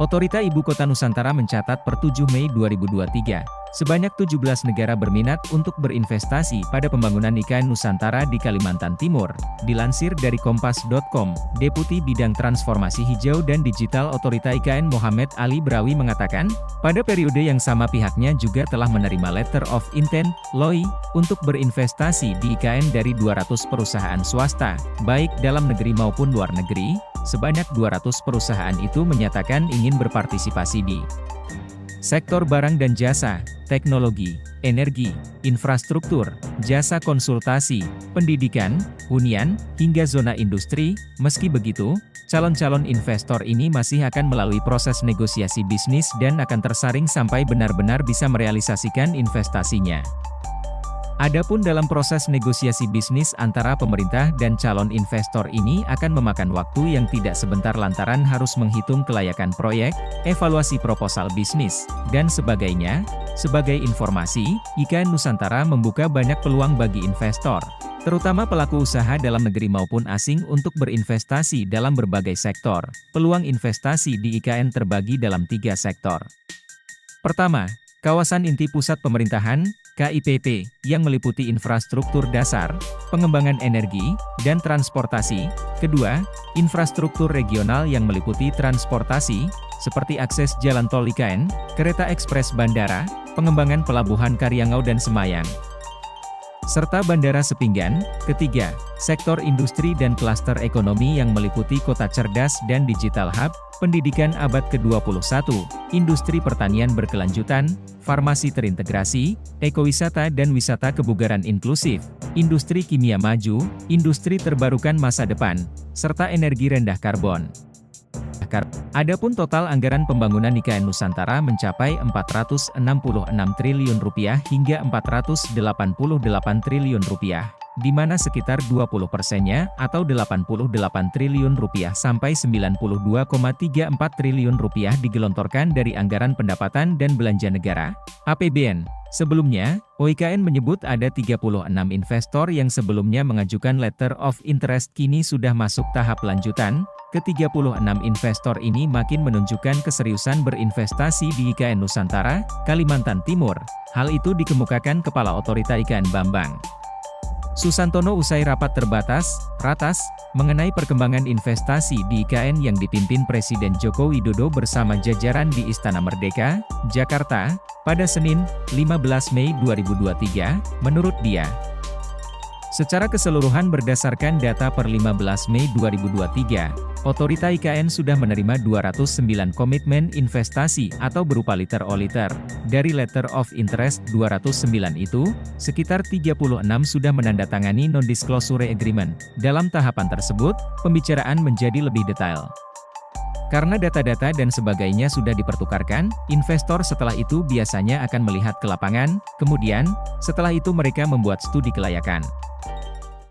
Otorita Ibu Kota Nusantara mencatat per 7 Mei 2023, sebanyak 17 negara berminat untuk berinvestasi pada pembangunan IKN Nusantara di Kalimantan Timur. Dilansir dari Kompas.com, Deputi Bidang Transformasi Hijau dan Digital Otorita IKN Mohamed Ali Brawi mengatakan, pada periode yang sama pihaknya juga telah menerima Letter of Intent, LOI, untuk berinvestasi di IKN dari 200 perusahaan swasta, baik dalam negeri maupun luar negeri. Sebanyak 200 perusahaan itu menyatakan ingin berpartisipasi di sektor barang dan jasa, teknologi, energi, infrastruktur, jasa konsultasi, pendidikan, hunian, hingga zona industri. Meski begitu, calon-calon investor ini masih akan melalui proses negosiasi bisnis dan akan tersaring sampai benar-benar bisa merealisasikan investasinya. Adapun dalam proses negosiasi bisnis antara pemerintah dan calon investor ini akan memakan waktu yang tidak sebentar lantaran harus menghitung kelayakan proyek, evaluasi proposal bisnis, dan sebagainya. Sebagai informasi, IKN Nusantara membuka banyak peluang bagi investor, terutama pelaku usaha dalam negeri maupun asing untuk berinvestasi dalam berbagai sektor. Peluang investasi di IKN terbagi dalam 3 sektor. Pertama, kawasan inti pusat pemerintahan, KIPP, yang meliputi infrastruktur dasar, pengembangan energi, dan transportasi. Kedua, infrastruktur regional yang meliputi transportasi, seperti akses jalan tol IKN, kereta ekspres bandara, pengembangan pelabuhan Karyangau dan Semayang, serta bandara Sepinggan. Ketiga, sektor industri dan klaster ekonomi yang meliputi kota cerdas dan digital hub, pendidikan abad ke-21, industri pertanian berkelanjutan, farmasi terintegrasi, ekowisata dan wisata kebugaran inklusif, industri kimia maju, industri terbarukan masa depan, serta energi rendah karbon. Adapun total anggaran pembangunan IKN Nusantara mencapai Rp466 triliun hingga Rp488 triliun, di mana sekitar 20%-nya atau Rp88 triliun sampai Rp92,34 triliun digelontorkan dari anggaran pendapatan dan belanja negara, APBN. Sebelumnya, OIKN menyebut ada 36 investor yang sebelumnya mengajukan Letter of Interest kini sudah masuk tahap lanjutan. Ke-36 investor ini makin menunjukkan keseriusan berinvestasi di IKN Nusantara, Kalimantan Timur. Hal itu dikemukakan Kepala Otorita IKN Bambang Susantono usai rapat terbatas, ratas, mengenai perkembangan investasi di IKN yang dipimpin Presiden Joko Widodo bersama jajaran di Istana Merdeka, Jakarta, pada Senin, 15 Mei 2023, menurut dia. Secara keseluruhan berdasarkan data per 15 Mei 2023, Otorita IKN sudah menerima 209 komitmen investasi atau berupa liter o liter. Dari Letter of Interest 209 itu, sekitar 36 sudah menandatangani Non-Disclosure Agreement. Dalam tahapan tersebut, pembicaraan menjadi lebih detail. Karena data-data dan sebagainya sudah dipertukarkan, investor setelah itu biasanya akan melihat ke lapangan, kemudian, setelah itu mereka membuat studi kelayakan.